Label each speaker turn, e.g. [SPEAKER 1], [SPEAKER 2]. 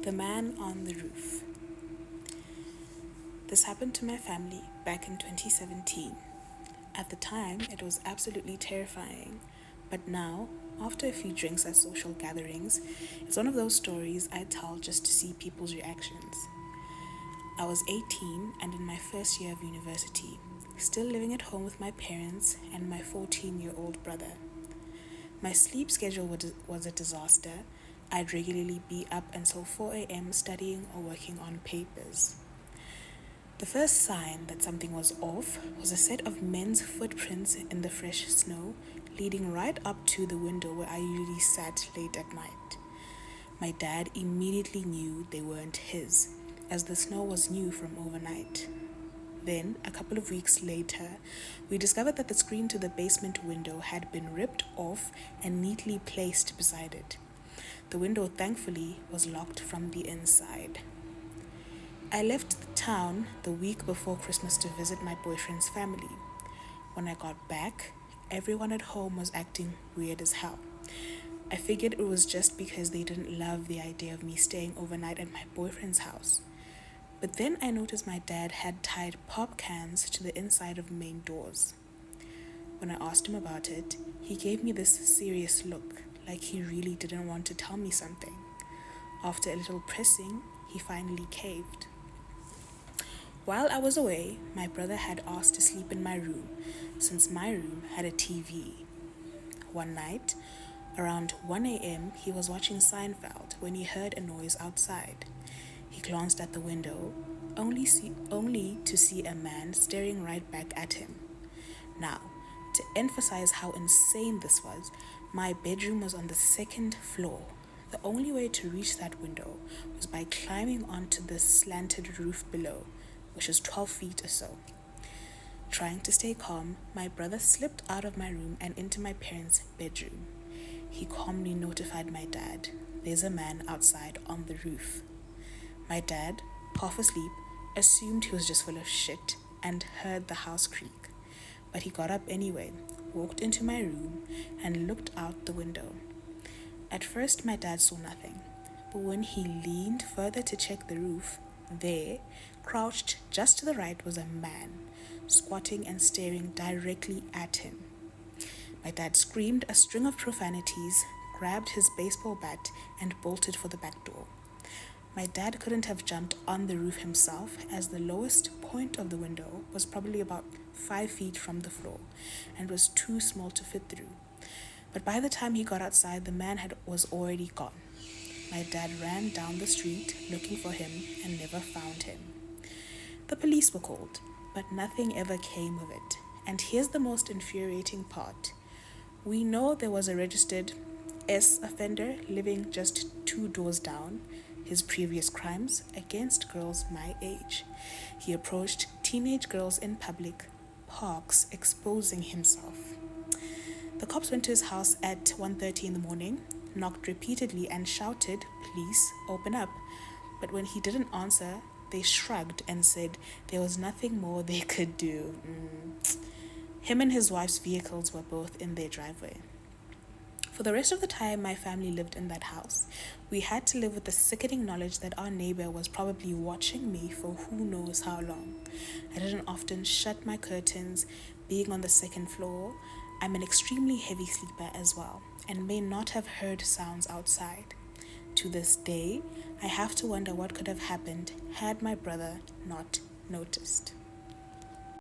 [SPEAKER 1] The Man on the Roof. This happened to my family back in 2017. At the time, it was absolutely terrifying, but now, after a few drinks at social gatherings, it's one of those stories I tell just to see people's reactions. I was 18 and in my first year of university, still living at home with my parents and my 14-year-old brother. My sleep schedule was a disaster. I'd regularly be up until 4 a.m. studying or working on papers. The first sign that something was off was a set of men's footprints in the fresh snow leading right up to the window where I usually sat late at night. My dad immediately knew they weren't his, as the snow was new from overnight. Then, a couple of weeks later, we discovered that the screen to the basement window had been ripped off and neatly placed beside it. The window, thankfully, was locked from the inside. I left the town the week before Christmas to visit my boyfriend's family. When I got back, everyone at home was acting weird as hell. I figured it was just because they didn't love the idea of me staying overnight at my boyfriend's house. But then I noticed my dad had tied pop cans to the inside of main doors. When I asked him about it, he gave me this serious look, like he really didn't want to tell me something. After a little pressing, he finally caved. While I was away, my brother had asked to sleep in my room, since my room had a TV. One night, around 1 a.m., he was watching Seinfeld when he heard a noise outside. He glanced at the window, only to see a man staring right back at him. Now, to emphasize how insane this was, my bedroom was on the second floor. The only way to reach that window was by climbing onto the slanted roof below, which was 12 feet or so. Trying to stay calm, my brother slipped out of my room and into my parents' bedroom. He calmly notified my dad, "There's a man outside on the roof." My dad, half asleep, assumed he was just full of shit and heard the house creak. But he got up anyway, walked into my room, and looked out the window. At first, my dad saw nothing, but when he leaned further to check the roof, there, crouched just to the right, was a man, squatting and staring directly at him. My dad screamed a string of profanities, grabbed his baseball bat, and bolted for the back door. My dad couldn't have jumped on the roof himself, as the lowest point of the window was probably about 5 feet from the floor and was too small to fit through. But by the time he got outside, the man was already gone. My dad ran down the street looking for him and never found him. The police were called, but nothing ever came of it. And here's the most infuriating part. We know there was a registered S offender living just 2 doors down. His previous crimes against girls my age. He approached teenage girls in public parks, exposing himself. The cops went to his house at 1:30 in the morning, knocked repeatedly and shouted, "Please, open up." But when he didn't answer, they shrugged and said there was nothing more they could do. Him and his wife's vehicles were both in their driveway. For the rest of the time my family lived in that house, we had to live with the sickening knowledge that our neighbor was probably watching me for who knows how long. I didn't often shut my curtains, being on the second floor. I'm an extremely heavy sleeper as well, and may not have heard sounds outside. To this day, I have to wonder what could have happened had my brother not noticed.